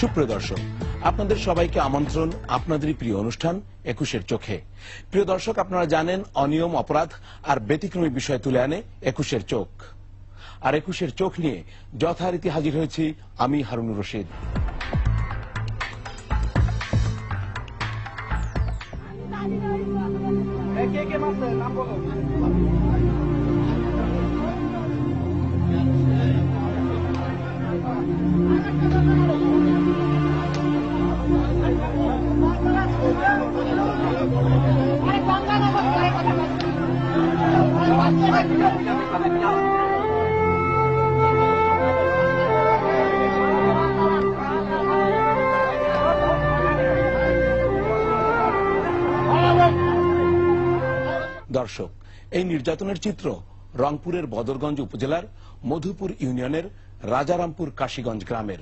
সুপ্রিয় দর্শক, আপনাদের সবাইকে আমন্ত্রণ আপনাদেরই প্রিয় অনুষ্ঠান ২১-এর চোখে। প্রিয় দর্শক, আপনারা জানেন অনিয়ম, অপরাধ আর ব্যতিক্রমী বিষয় তুলে আনে ২১-এর চোখ। আর ২১-এর চোখ নিয়ে যথারীতি হাজির হয়েছি আমি হারুনুর রশিদ। দর্শক, এই নির্যাতনের চিত্র রংপুরের বদরগঞ্জ উপজেলার মধুপুর ইউনিয়নের রাজারামপুর কাশীগঞ্জ গ্রামের।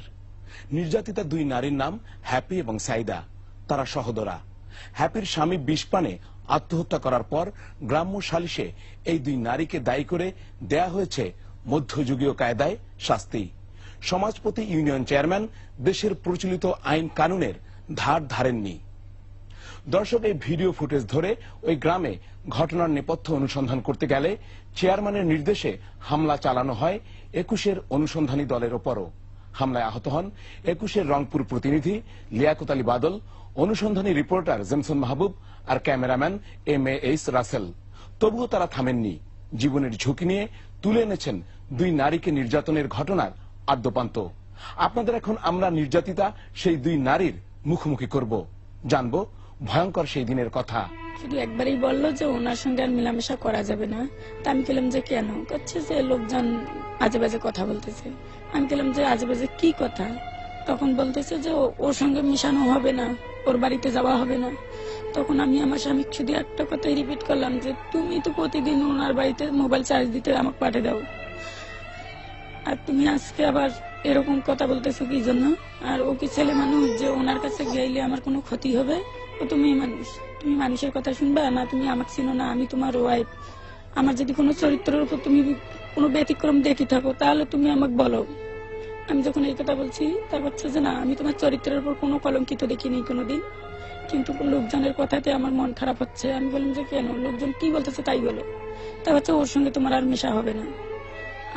নির্যাতিতা দুই নারীর নাম হ্যাপি এবং সাইদা। তারা সহোদরা। হ্যাপির স্বামী বিষপানে আত্মহত্যা করার পর গ্রাম্য সালিশে এই দুই নারীকে দায়ী করে দেয়া হয়েছে মধ্যযুগীয় কায়দায় শাস্তি। সমাজপতি ইউনিয়ন চেয়ারম্যান দেশের প্রচলিত আইন কানুনের ধার ধারেননি। দর্শক, এই ভিডিও ফুটেজ ধরে ওই গ্রামে ঘটনার নেপথ্য অনুসন্ধান করতে গেলে চেয়ারম্যানের নির্দেশে হামলা চালানো হয় ২১-এর অনুসন্ধানী দলের ওপরও। হামলায় আহত হন ২১-এর রংপুর প্রতিনিধি লিয়াকত আলী বাদল, অনুসন্ধানী রিপোর্টার জেমসন মাহবুব আর ক্যামেরাম্যান MAH রাসেল। তবুও তারা থামেননি। জীবনের ঝুঁকি নিয়ে তুলে এনেছেন দুই নারীকে নির্যাতনের ঘটনার আদ্যোপান্ত। আপনাদের এখন আমরা নির্যাতিতা সেই দুই নারীর মুখোমুখি করব, জানবো ভয়ঙ্কর সেই দিনের কথা। শুধু একবারই বললো যে ওনার সঙ্গে আর মেলামেশা করা যাবে না। তা আমি বললাম যে কেন? করছে যে লোকজন আজে বাজে কথা বলতেছে। আমি বললাম যে আজে বাজে কি কথা? তখন বলতেছে যে ওর সঙ্গে মিশানো হবে না, ওর বাড়িতে যাওয়া হবে না। তখন আমি আমার স্বামী শুধু একটা কথাই রিপিট করলাম যে তুমি তো প্রতিদিন ওনার বাড়িতে মোবাইল চার্জ দিতে আমাকে পাঠিয়ে দাও, আর তুমি আজকে আবার এরকম কথা বলতেছো কি জন্য? আর ও কি ছেলে মানুষ যে ওনার কাছে গেলে আমার কোনো ক্ষতি হবে? ও তুমি মানুষ, তুমি মানুষের কথা শুনবা না? তুমি আমাকে চিনো না, আমি তোমার ওয়াইফ। আমার যদি কোনো চরিত্রের উপর তুমি কোনো ব্যতিক্রম দেখি থাকো তাহলে তুমি আমাকে বলো। আমি যখন এই কথা বলছি তার হচ্ছে যে না, আমি তোমার চরিত্রের উপর কোনো কলঙ্কিত দেখিনি কোনোদিন, কিন্তু লোকজনের কথাতে আমার মন খারাপ হচ্ছে। আমি বললাম যে কেন? লোকজন কি বলতেছে তাই বলো। তা হচ্ছে ওর সঙ্গে তোমার আর মেশা হবে না।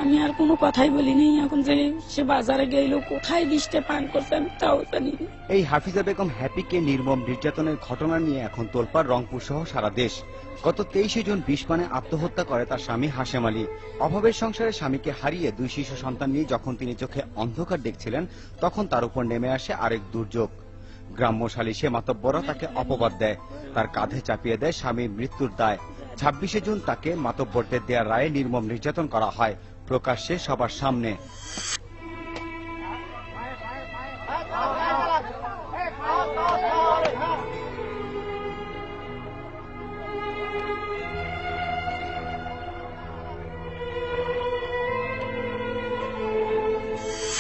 আমি আর কোনো কথাই বলিনি। এখন যে সে বাজারে গেল, কোথায় বিষটা পান করছে আমি তাও জানি। এই হাফিজা বেগম হ্যাপিকে নির্মম নির্যাতনের ঘটনা নিয়ে এখন তোলপাড় রংপুর সহ সারা দেশ। গত 23 জুন বিষপানে আত্মহত্যা করে তার স্বামী হাশেম আলী। অভাবের সংসারে স্বামীকে হারিয়ে দুই শিশু সন্তান নিয়ে যখন তিনি চোখে অন্ধকার দেখছিলেন, তখন তার উপর নেমে আসে আরেক দুর্যোগ। গ্রাম্য সালিশে মাতব্বররা তাকে অপবাদ দেয়, তার কাঁধে চাপিয়ে দেয় স্বামীর মৃত্যুর দায়। 26 জুন তাকে মাতব্বরদের দেয়া রায়ে নির্মম নির্যাতন করা হয় প্রকাশ্যে সবার সামনে।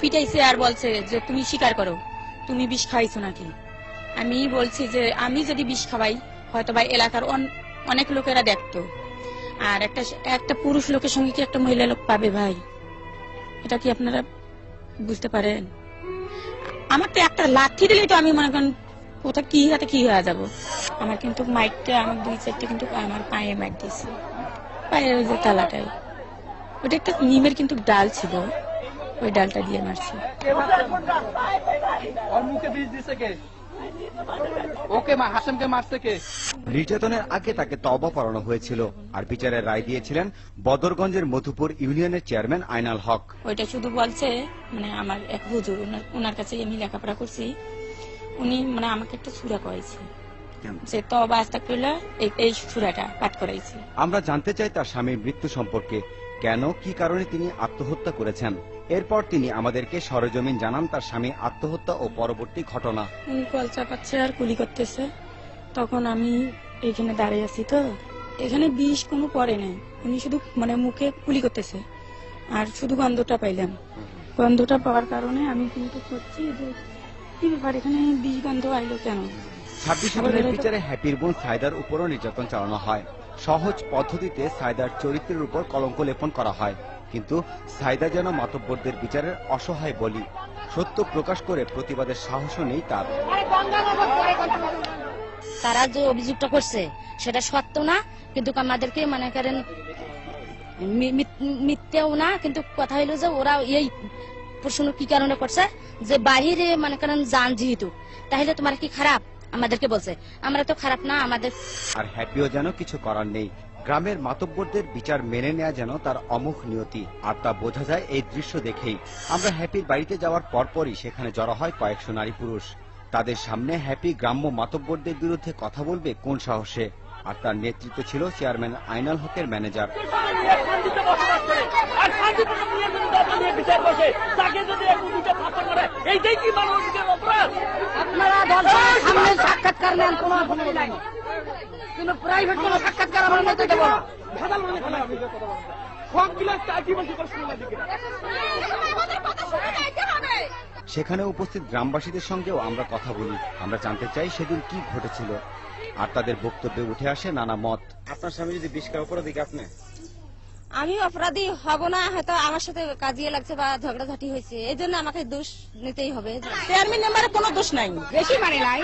পিটাইছে আর বলছে যে তুমি স্বীকার করো তুমি বিষ খাইছো নাকি। আমি বলছি যে আমি যদি বিষ খাওয়াই হয়তো বা এলাকার অনেক লোকেরা দেখতো, আর একটা পুরুষ লোকের সঙ্গে কি একটা মহিলা লোক পাবে ভাই? এটা কি আপনারা বুঝতে পারেন? আমার তো একটা লাঠি দিলেই তো আমি মনে করেন কোথাও কি হাতে কি হয়ে যাবো। আমার কিন্তু মাইকটা আমার 2-4টা কিন্তু আমার পায়ে মাইক দিয়েছে, পায়ের ওই যে তালাটাই। ওটা একটা নিমের কিন্তু ডাল ছিল, ওই ডালটা দিয়ে মারছে। নির্যাতনের আগে তাকে তওবা পড়ানো হয়েছিল, আর বিচারের রায় দিয়েছিলেন বদরগঞ্জের মধুপুর ইউনিয়নের চেয়ারম্যান আইনাল হক। ওইটা শুধু বলছে মানে আমার এক হুজুর, ওনার কাছে আমি লেখাপড়া করছি, উনি মানে আমাকে একটা সূরা করাইছে যে তওবা আস্তাগফিরুল্লাহ, এই সূরাটা পাঠ করাইছে। আমরা জানতে চাই তার স্বামীর মৃত্যু সম্পর্কে, কেন কি কারণে তিনি আত্মহত্যা করেছেন। এরপর তিনি আমাদেরকে সরেজমিন জানান তার স্বামী আত্মহত্যা ও পরবর্তী ঘটনা। উনি কল চাপাচ্ছে আর কুলি করতেছে, তখন আমি এখানে দাঁড়িয়ে আছি। তো এখানে বিষ কোনো পরে নাই, উনি শুধু মানে মুখে কুলি করতেছে আর শুধু গন্ধটা পাইলাম। গন্ধটা পাওয়ার কারণে আমি কিন্তু করছি যে কি ব্যাপার, এখানে বিষ গন্ধ আইলো কেন। 26 জুনের বিচারে হ্যাপির বোন সাইদার উপরও নির্যাতন চালানো হয়। সহজ পদ্ধতিতে সাইদার চরিত্রের উপর কলঙ্ক লেপন করা হয়, কিন্তু সাইদা যেন মাতব্বরদের বিচারের অসহায় বলি। সত্য প্রকাশ করে প্রতিবাদের সাহসও নেই তার। তারা যে অভিযোগটা করছে সেটা সত্য না, কিন্তু আমাদেরকে মনে করেন মিথ্যাও না, কিন্তু কথা হইলো যে ওরা এই প্রশ্ন কি কারণে করছে যে বাহিরে মনে করেন যান যেহেতু, তাহলে তোমার কি খারাপ আমাদেরকে বলছে, আমরা তো খারাপ না আমাদের। আর হ্যাপিও যেন কিছু করার নেই। গ্রামের মাতব্বরদের বিচার মেনে নেওয়া যেন তার অমুখ নিয়তি, আর তা বোঝা যায় এই দৃশ্য দেখেই। আমরা হ্যাপির বাড়িতে যাওয়ার পরপরই সেখানে জড়ো হয় কয়েকশো নারী পুরুষ। তাদের সামনে হ্যাপি গ্রাম্য মাতব্বরদের বিরুদ্ধে কথা বলবে কোন সাহসে? আর তার নেতৃত্বে ছিল চেয়ারম্যান আইনাল হকের ম্যানেজার। সাক্ষাৎকার নেন, কোনো নাই, কিন্তু প্রাইভেট কোনো সাক্ষাৎকার আমরা নিতে দেব না। সেখানে উপস্থিত গ্রামবাসীদের সঙ্গেও আমরা কথা বলি। আমরা জানতে চাই সেদিন কি ঘটেছিল, আর তাদের বক্তব্যে উঠে আসে নানা মত। আপনার স্বামী যদি বিষ খাওয়া অপরাধী, আপনি? আমি অপরাধী হব না, হয়তো আমার সাথে কাজিয়ে লাগছে বা ঝগড়াঝাটি হয়েছে, এই জন্য আমাকে দোষ নিতেই হবে। চেয়ারম্যান মেম্বারের কোনো দোষ নাই, বেশি মানে নাই,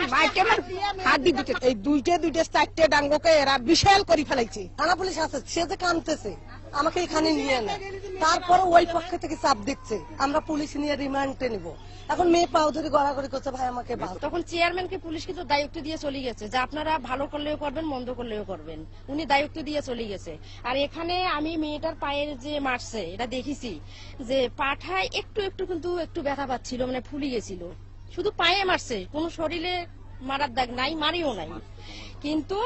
হাত দিয়ে এই দুইটা চারটে ডাঙ্গকে এরা বিশাল করে ফেলাইছে। থানা পুলিশ আছে, সে যে কানতেছে আমাকে এখানে নিয়ে নেয়, তারপরে ওই পক্ষ থেকে চাপ দিচ্ছে আমরা পুলিশ নিয়ে রিমান্ডে নিব। এখন মেয়ে পাও ধরে গড়াগড়ি করছে, ভাই আমাকে তখন চেয়ারম্যানকে পুলিশ কিন্তু দায়িত্ব দিয়ে চলে গেছে যে আপনারা ভালো করলেও করবেন মন্দ করলেও করবেন, উনি দায়িত্ব দিয়ে চলে গেছে। আর এখানে আমি মেয়েটার পায়ের যে মারছে এটা দেখেছি যে পাঠায় একটু একটু কিন্তু একটু ব্যথা পাচ্ছিল, মানে ফুলে গেছিল, শুধু পায়ে মারছে, কোন শরীরে মারার দাগ নাই, মারিও নাই। কিন্তু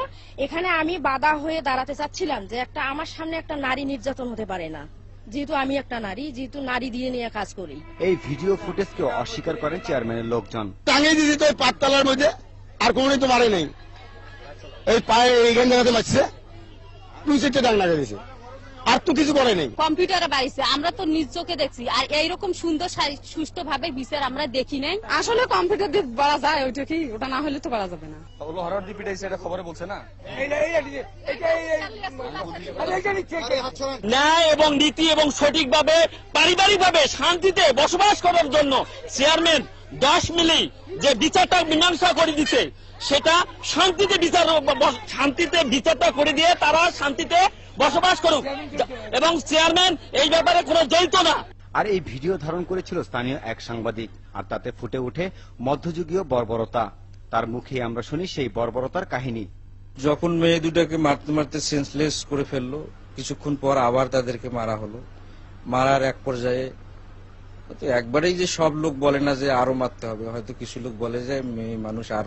এখানে আমি বাধা হয়ে দাঁড়াতে চাচ্ছিলাম যে একটা আমার সামনে একটা নারী নির্যাতন হতে পারে না, যেহেতু আমি একটা নারী, যেহেতু নারী দিয়ে নিয়ে কাজ করি। এই ভিডিও ফুটেজকে অস্বীকার করেন চেয়ারম্যানের লোকজন। টাঙিয়ে দিয়েছে তো পাঁচতলার মধ্যে, আর কোনোদিন তো মারে নাই, এই পায়ে এইখান জায়গাতে মারছে, 2-4টা ডাং লাগিয়ে দিয়েছে, আর তো কিছু করে নেই। কম্পিউটারে বাড়িছে, আমরা তো নিজ চোখে দেখছি, আর এইরকম সুন্দর সুস্থ ভাবে বিচার আমরা দেখি নাই। আসলে কম্পিউটার দিয়ে বাড়া যায়, ওইটা কি, ওটা না হলে তো বাড়া যাবে না। ন্যায় এবং নীতি এবং সঠিকভাবে পারিবারিকভাবে শান্তিতে বসবাস করার জন্য চেয়ারম্যান 10 মিলি যে বিচারটা মীমাংসা করে দিতে, সেটা শান্তিতে বিচারটা করে দিয়ে তারা শান্তিতে বসবাস করুক, এবং চেয়ারম্যান এই ব্যাপারে কোনো জড়িত না। আর এই ভিডিও ধারণ করেছিল স্থানীয় এক সাংবাদিক, আর তাতে ফুটে ওঠে মধ্যযুগীয় বর্বরতা। তার মুখে আমরা শুনি সেই বর্বরতার কাহিনী। যখন মেয়ে দুটাকে মারতে মারতে সেন্সলেস করে ফেললো, কিছুক্ষণ পর আবার তাদেরকে মারা হলো। মারার এক পর্যায়ে একবারেই যে সব লোক বলে না যে আরো মারতে হবে, হয়তো কিছু লোক বলে যে মেয়ে মানুষ আর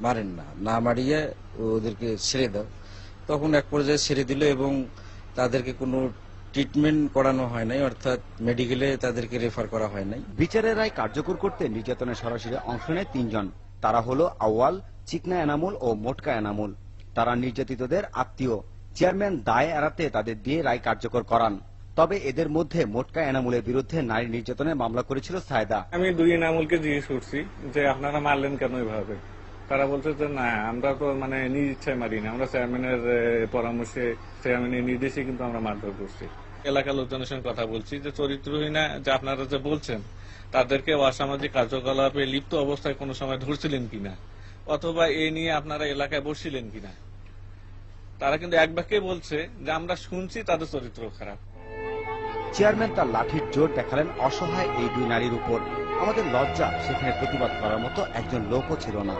মারেন না, না মারিয়ে ওদেরকে ছেড়ে দাও। তখন এক পর্যায়ে ছেড়ে দিল এবং তাদেরকে কোনো ট্রিটমেন্ট করানো হয় নাই, অর্থাৎ মেডিকেলে তাদেরকে রেফার করা হয় নাই। বিচারের রায় কার্যকর করতে নির্যাতনে সরাসরি অংশ নেয় 3 জন। তারা হলো আউয়াল, চিকনা এনামুল ও মোটকা এনামুল। তারা নির্যাতিতদের আত্মীয়। চেয়ারম্যান দায় এড়াতে তাদের দিয়ে রায় কার্যকর করান। তবে এদের মধ্যে মোটকা এনামুলের বিরুদ্ধে নারী নির্যাতনের মামলা করেছিল সায়দা। আমি 2 এনামুলকে জিজ্ঞেস করছি যে আপনারা মারলেন কেন এভাবে, তারা বলছে যে না আমরা তো মানে নিজ ইচ্ছায় মারি না, আমরা চেয়ারম্যানের পরামর্শে চেয়ারম্যানের নির্দেশে কিন্তু আমরা মারধর করছি। এলাকার লোকজনের সঙ্গে কথা বলছি যে চরিত্রহীনা যে আপনারা যে বলছেন তাদেরকে অসামাজিক কার্যকলাপে লিপ্ত অবস্থায় কোনো সময় ধরছিলেন কিনা, অথবা এ নিয়ে আপনারা এলাকায় বসছিলেন কিনা। তারা কিন্তু এক বাক্যে বলছে যে আমরা শুনছি তাদের চরিত্র খারাপ। চেয়ারম্যান তার লাঠির জোর দেখালেন অসহায় এই 2 নারীর উপর। আমাদের লজ্জা, সেখানে প্রতিবাদ করার মতো একজন লোকও ছিল না।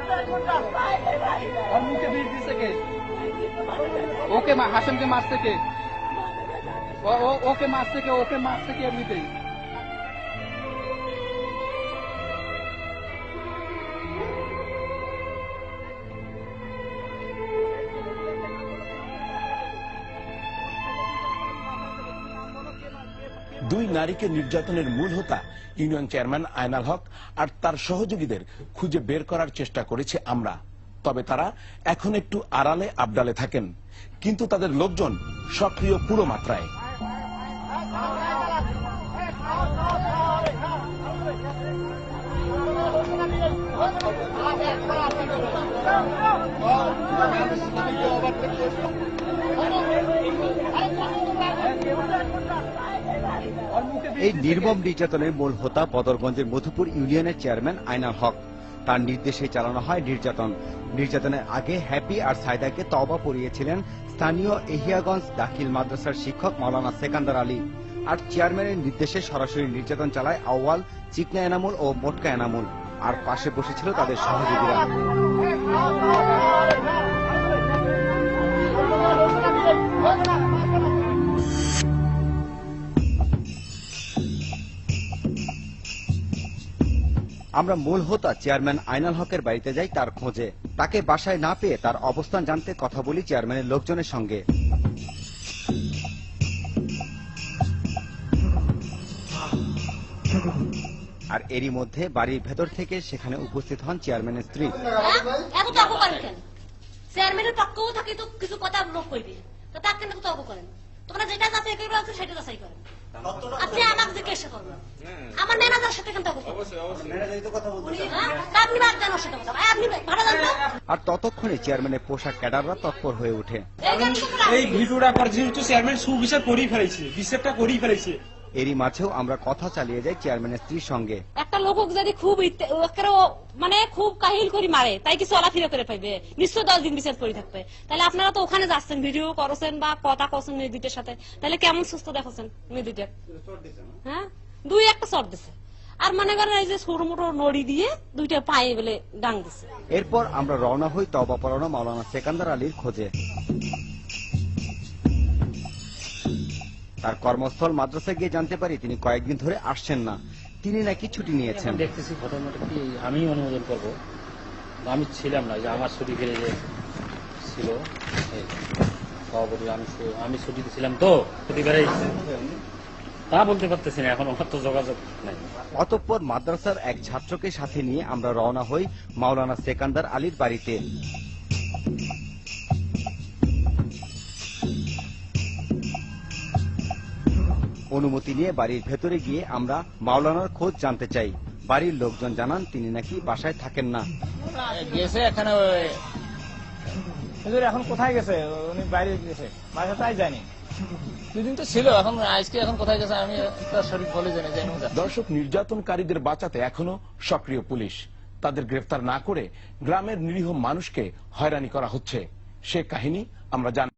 ওকে হাসানকে মারছে কে? ওকে মারছে কে? ওকে মারছে কে? এমনিতেই দুই নারীকে নির্যাতনের মূল হোতা ইউনিয়ন চেয়ারম্যান আইনাল হক আর তার সহযোগীদের খুঁজে বের করার চেষ্টা করেছি আমরা। তবে তারা এখন একটু আড়ালে আবডালে থাকেন, কিন্তু তাদের লোকজন সক্রিয় পুরো মাত্রায়। এই নির্মম নির্যাতনের মূল হোতা বদরগঞ্জের মধুপুর ইউনিয়নের চেয়ারম্যান আইনাল হক। তার নির্দেশে চালানো হয় নির্যাতনের আগে হ্যাপি আর সাইদাকে তওবা পড়িয়েছিলেন স্থানীয় এহিয়াগঞ্জ দাখিল মাদ্রাসার শিক্ষক মাওলানা সেকান্দার আলী। আর চেয়ারম্যানের নির্দেশে সরাসরি নির্যাতন চালায় আউয়াল, চিকনা এনামুল ও মোটকা এনামুল। আর পাশে বসেছিল তাদের সহযোগীরা। আমরা মূল হোতা চেয়ারম্যান আইনাল হকের বাড়িতে যাই তার খোঁজে। তাকে বাসায় না পেয়ে তার অবস্থান জানতে কথা বলি চেয়ারম্যানের লোকজনের সঙ্গে। আর এরই মধ্যে বাড়ির ভেতর থেকে সেখানে উপস্থিত হন চেয়ারম্যানের স্ত্রী। এত তর্ক করেন কেন? চেয়ারম্যানের পক্ষও থাকে তো কিছু কথা লোক কইবে, তো তাকে কেন তর্ক করেন? তোমরা যেটা যাচাই করবে সেটা যাচাই করেন। আপনি আমাকে জিজ্ঞাসা করবেন, আমার ম্যানেজার সাথে কেন তর্ক করবেন? আপনি বাদ দেন সেটা কথা, আপনি ভাড়া দেন না। আর ততক্ষণে চেয়ারম্যানের পোশাক ক্যাডাররা তৎপর হয়ে ওঠে। এই ভিডিওটা পর যেহেতু চেয়ারম্যান সুবিচার করেই ফেলেছে, বিচারটা করেই ফেলেছে। এরই মাঝেও আমরা কথা চালিয়ে যাই চেয়ারম্যানের স্ত্রীর সঙ্গে। একটা লোক যদি খুব মানে খুব কাহিল করে মারে, তাই কি চলাফেরা করে পাইবে? নিশ্চয় 10 দিন বিচার করে থাকবে। তাহলে আপনারা তো ওখানে যাচ্ছেন, ভিডিও করছেন বা কথা করছেন মেয়েদিটের সাথে, তাহলে কেমন সুস্থ দেখাচ্ছেন মেয়েদিটের? হ্যাঁ, 2-1টা চট দিছে। আর মনে করেন এই যে ছোট মোটো নড়ি দিয়ে 2টা পায়ে বলে ডাং দিছে। এরপর আমরা রওনা হই তওবা পড়ানো মাওলানা সেকান্দার আলীর খোঁজে। তার কর্মস্থল মাদ্রাসায় গিয়ে জানতে পারি তিনি কয়েকদিন ধরে আসছেন না। তিনি নাকি ছুটি নিয়েছেন। দেখতেছি ঘটনাটা কি আমি অনুমোদন করব, আমি ছিলাম না, যে আমার শরীরে যে ছিল সভাপতি, আমি ছুটিতে ছিলাম, তো ছুটি বেড়ে তা বলতে পারতেছি না, এখন আমার তো যোগাযোগ নাই। অতঃপর মাদ্রাসার এক ছাত্রকে সাথে নিয়ে আমরা রওনা হই মাওলানা সেকান্দার আলীর বাড়িতে। অনুমতি নিয়ে বাড়ির ভেতরে গিয়ে আমরা মাওলানার খোঁজ জানতে চাই। বাড়ির লোকজন জানান তিনি নাকি বাসায় থাকেন না। গেছে এখানে, এখন কোথায় গেছে? উনি বাইরে গেছে, বাসা তাই জানি। 2 দিন তো ছিল, এখন আজকে এখন কোথায় গেছে আমি তার সঠিক বলে জানি। দর্শক, নির্যাতনকারীদের বাঁচাতে এখনো সক্রিয় পুলিশ। তাদের গ্রেফতার না করে গ্রামের নিরীহ মানুষকে হয়রানি করা হচ্ছে, সে কাহিনী আমরা জানি।